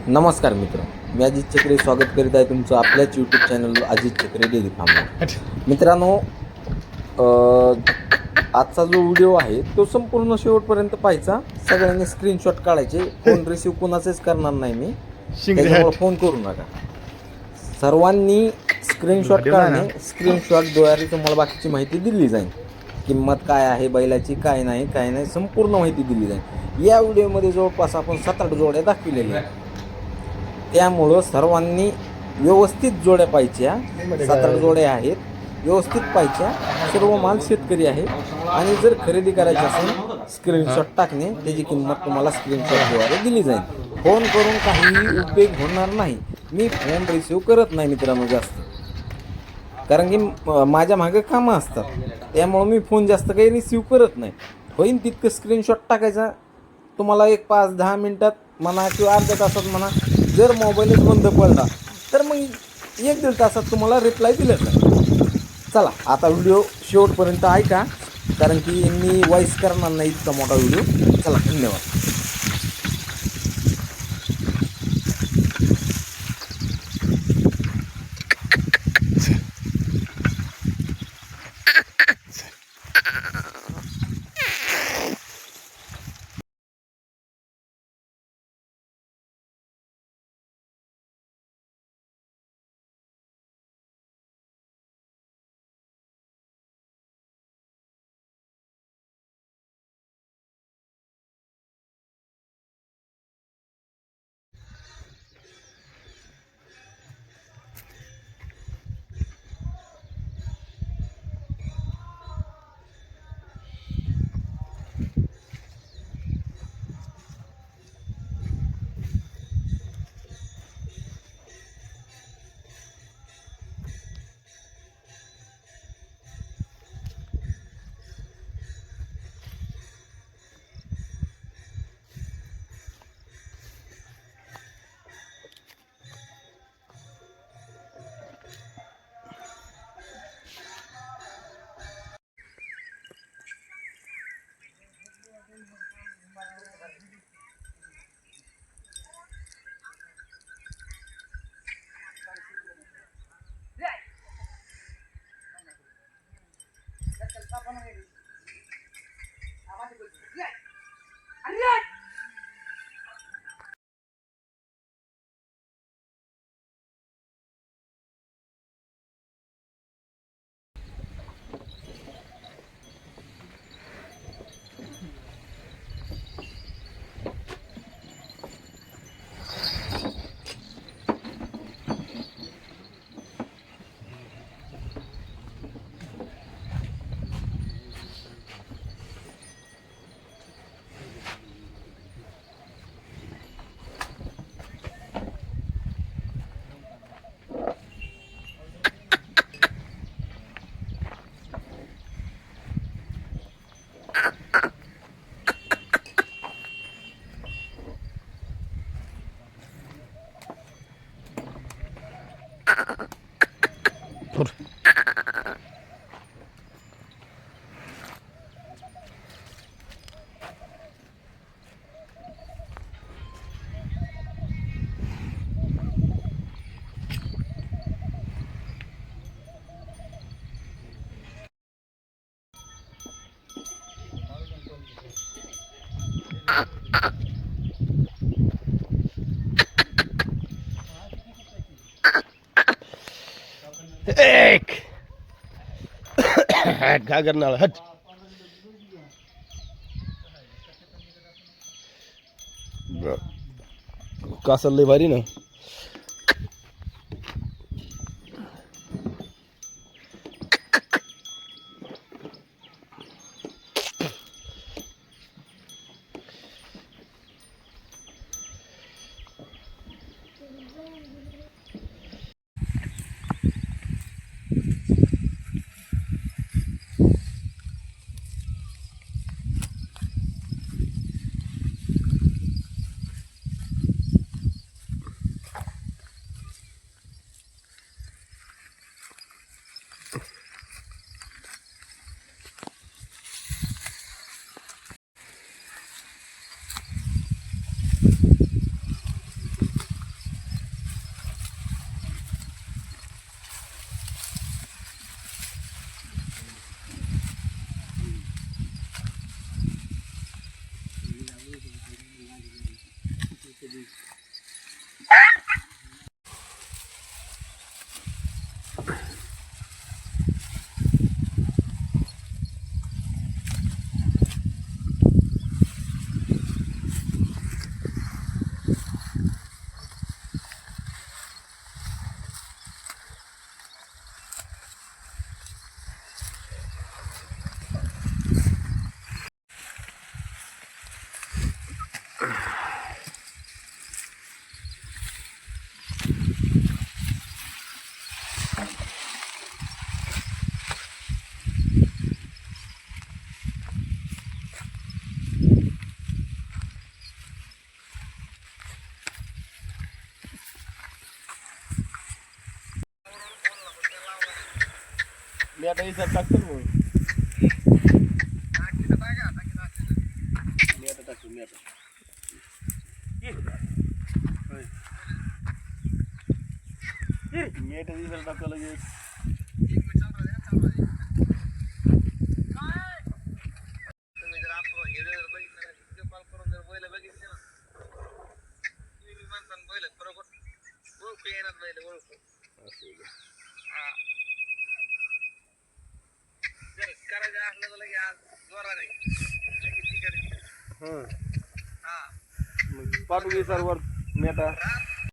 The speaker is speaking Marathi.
नमस्कार मित्र, मी अजित चक्रे स्वागत करीत आहे तुमचं आपल्याच यूट्यूब चॅनल अजित चक्रे डेली फार्मवर. मित्रांनो, आजचा जो व्हिडिओ आहे तो संपूर्ण शेवटपर्यंत पाहायचा. सगळ्यांनी स्क्रीनशॉट काढायचे. फोन रिसीव कोणाचेच करणार नाही मी, त्याच्यामुळे फोन करू नका. सर्वांनी स्क्रीनशॉट काढणे. स्क्रीनशॉटद्वारे तुम्हाला बाकीची माहिती दिली जाईल. किंमत काय आहे बैलाची, काय नाही संपूर्ण माहिती दिली जाईल. या व्हिडिओमध्ये जवळपास आपण 7-8 जोड्या दाखविलेल्या आहेत. त्यामुळं सर्वांनी व्यवस्थित जोड्या पाहिच्या. 7-8 जोड्या आहेत, व्यवस्थित पाहिच्या. सर्व माल शेतकरी आहे आणि जर खरेदी करायची असेल स्क्रीनशॉट टाकणे, त्याची किंमत तुम्हाला स्क्रीनशॉटद्वारे दिली जाईल. फोन करून काहीही उपयोग होणार नाही. मी फोन रिसिव्ह करत नाही मित्रांनो जास्त, कारण की माझ्या मागे कामं असतात. त्यामुळं मी फोन जास्त काही रिसिव्ह करत नाही. होईन तितकं स्क्रीनशॉट टाकायचा. तुम्हाला एक 5-10 मिनटात म्हणा किंवा अर्ध्या तासात म्हणा, जर मोबाईलच बंद पडला तर मग 1-1.5 तासात तुम्हाला रिप्लाय दिला जाईल. चला आता व्हिडिओ शेवटपर्यंत ऐका, कारण की मी वॉइस करणार नाही इतका मोठा व्हिडिओ. चला, धन्यवाद. एक काय करणार हट कासल लय भारी ना. मी आता इथं टाकतो ना मग. मी आता टाकतो मी आता. मी आता इथं टाकतो लगेच. मग पाठवू घे सर्वर मी आता